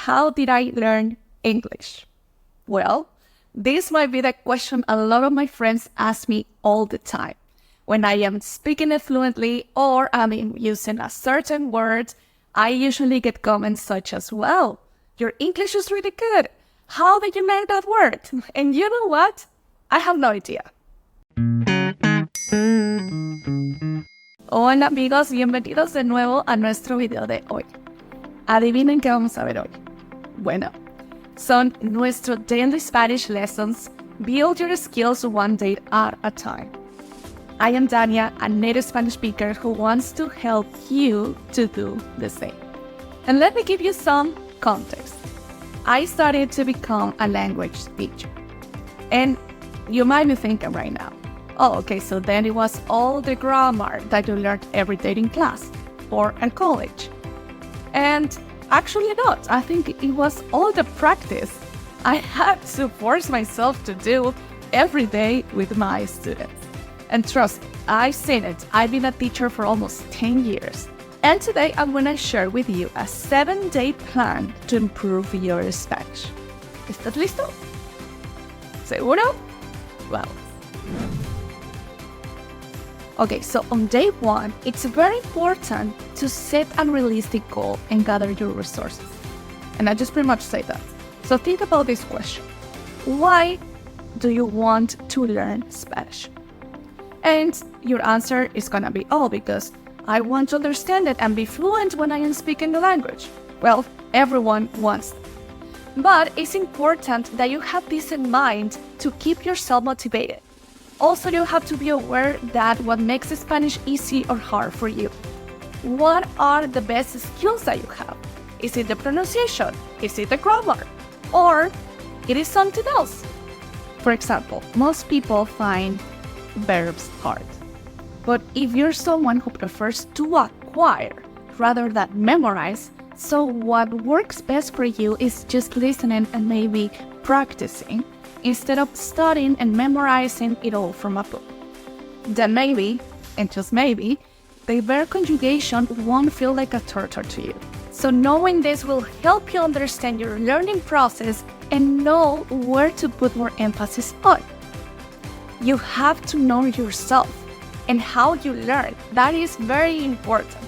how did I learn English? Well, this might be the question a lot of my friends ask me all the time. When I am speaking it fluently or I'm using a certain word, I usually get comments such as, well, your English is really good. How did you learn that word? And you know what? I have no idea. Hola amigos, bienvenidos de nuevo a nuestro video de hoy. Adivinen qué vamos a ver hoy. Bueno, son nuestros daily Spanish lessons. Build your skills one day at a time. I am Dania, a native Spanish speaker who wants to help you to do the same. And let me give you some context. I started to become a language teacher. And you might be thinking right now, oh, okay, so then it was all the grammar that you learned every day in class or at college. And actually not. I think it was all the practice I had to force myself to do every day with my students. And trust me, I've seen it. I've been a teacher for almost 10 years. And today I'm going to share with you a 7-day plan to improve your Spanish. ¿Estás listo? ¿Seguro? Well. Okay, so on day 1, it's very important to set a realistic goal and gather your resources. And I just pretty much say that. So think about this question. Why do you want to learn Spanish? And your answer is gonna be, oh, because I want to understand it and be fluent when I am speaking the language. Well, everyone wants that. But it's important that you have this in mind to keep yourself motivated. Also, you have to be aware that what makes Spanish easy or hard for you. What are the best skills that you have? Is it the pronunciation? Is it the grammar? Or it is something else? For example, most people find verbs hard. But if you're someone who prefers to acquire rather than memorize, so what works best for you is just listening and maybe practicing instead of studying and memorizing it all from a book. Then maybe, and just maybe, the verb conjugation won't feel like a torture to you. So knowing this will help you understand your learning process and know where to put more emphasis on. You have to know yourself and how you learn. That is very important.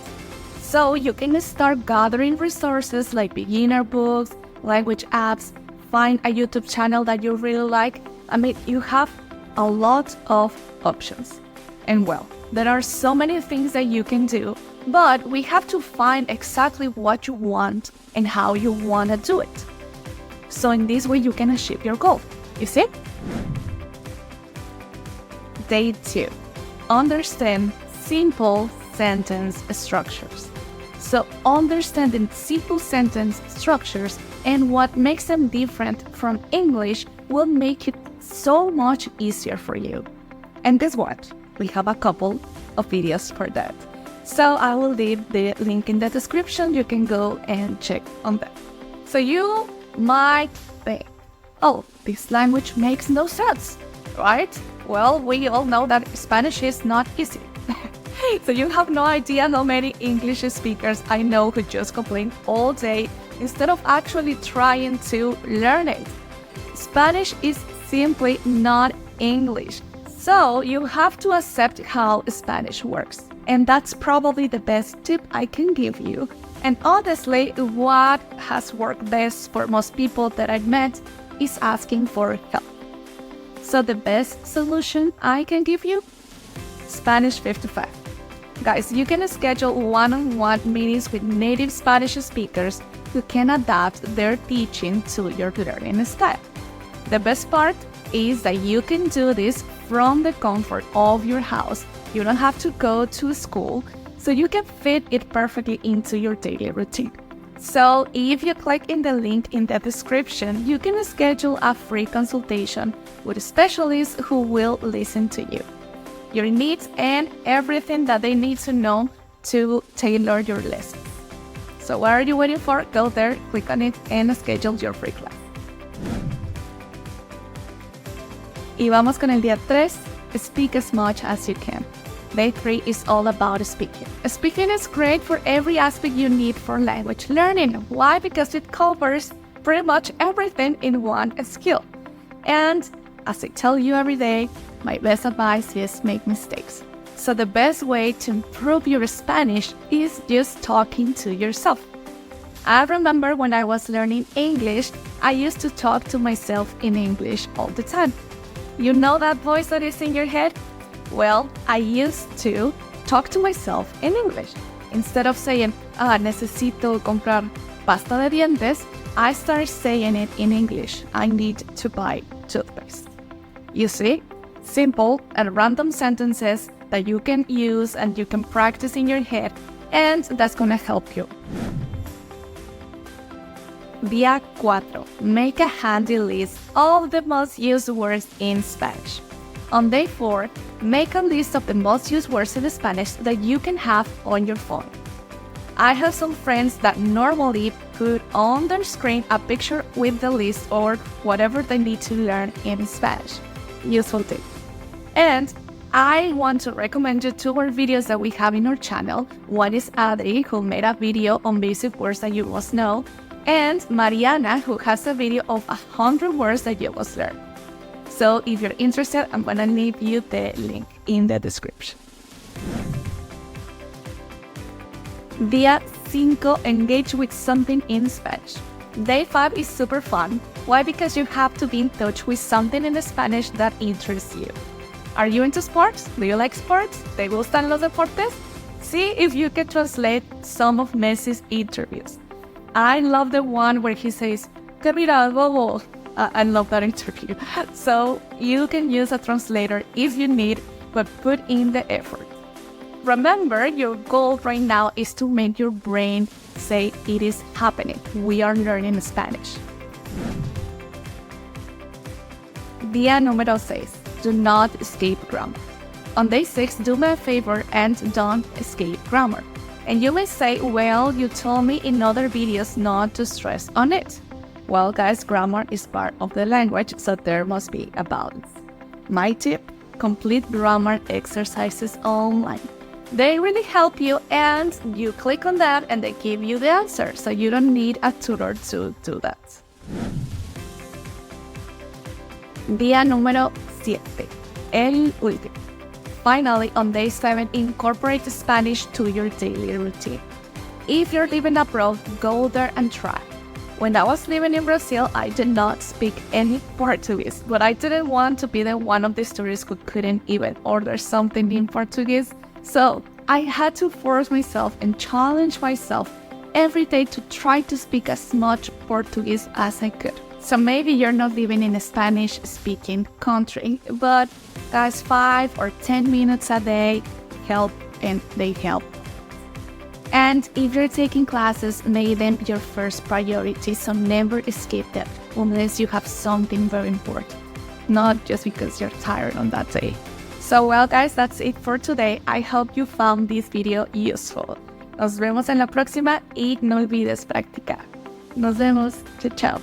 So you can start gathering resources like beginner books, language apps, find a YouTube channel that you really like. I mean, you have a lot of options. And well, there are so many things that you can do, but we have to find exactly what you want and how you want to do it. So in this way, you can achieve your goal. You see? Day 2. Understand simple sentence structures. So understanding simple sentence structures and what makes them different from English will make it so much easier for you. And guess what? We have a couple of videos for that. So I will leave the link in the description. You can go and check on that. So you might think, oh, this language makes no sense, right? Well, we all know that Spanish is not easy. So you have no idea how many English speakers I know who just complain all day instead of actually trying to learn it. Spanish is simply not English. So you have to accept how Spanish works. And that's probably the best tip I can give you. And honestly, what has worked best for most people that I've met is asking for help. So the best solution I can give you? Spanish 55. Guys, you can schedule one-on-one meetings with native Spanish speakers who can adapt their teaching to your learning style. The best part is that you can do this from the comfort of your house. You don't have to go to school, so you can fit it perfectly into your daily routine. So if you click in the link in the description, you can schedule a free consultation with specialists who will listen to you, your needs, and everything that they need to know to tailor your lesson. So what are you waiting for? Go there, click on it, and schedule your free class. Y vamos con el día 3, speak as much as you can. Day 3 is all about speaking. Speaking is great for every aspect you need for language learning. Why? Because it covers pretty much everything in one skill. And as I tell you every day, my best advice is make mistakes. So the best way to improve your Spanish is just talking to yourself. I remember when I was learning English, I used to talk to myself in English all the time. You know that voice that is in your head? Well, I used to talk to myself in English. Instead of saying, necesito comprar pasta de dientes, I started saying it in English. I need to buy toothpaste. You see? Simple and random sentences that you can use and you can practice in your head, and that's gonna help you. Día 4. Make a handy list of the most used words in Spanish. On day 4, make a list of the most used words in Spanish that you can have on your phone. I have some friends that normally put on their screen a picture with the list or whatever they need to learn in Spanish. Useful tip. And I want to recommend you two more videos that we have in our channel. One is Adri, who made a video on basic words that you must know, and Mariana, who has a video of 100 words that you must learn. So if you're interested, I'm gonna leave you the link in the description. Día 5. Engage with something in Spanish. Day 5 is super fun. Why? Because you have to be in touch with something in Spanish that interests you. Are you into sports? Do you like sports? ¿Te gustan los deportes? See if you can translate some of Messi's interviews. I love the one where he says, "Que mira, bobo." I love that interview. So you can use a translator if you need, but put in the effort. Remember, your goal right now is to make your brain say it is happening. We are learning Spanish. Día número 6. Do not escape grammar. On day 6, do me a favor and don't escape grammar. And you may say, well, you told me in other videos not to stress on it. Well, guys, grammar is part of the language, so there must be a balance. My tip, complete grammar exercises online. They really help you, and you click on that and they give you the answer, so you don't need a tutor to do that. Día número 7. El último. Finally, on day 7, incorporate Spanish to your daily routine. If you're living abroad, go there and try. When I was living in Brazil, I did not speak any Portuguese, but I didn't want to be the one of these tourists who couldn't even order something in Portuguese. So I had to force myself and challenge myself every day to try to speak as much Portuguese as I could. So maybe you're not living in a Spanish-speaking country, but guys, 5 or 10 minutes a day help, and they help. And if you're taking classes, make them your first priority, so never skip them unless you have something very important, not just because you're tired on that day. So well, guys, that's it for today. I hope you found this video useful. Nos vemos en la próxima y no olvides practicar. Nos vemos. Chao.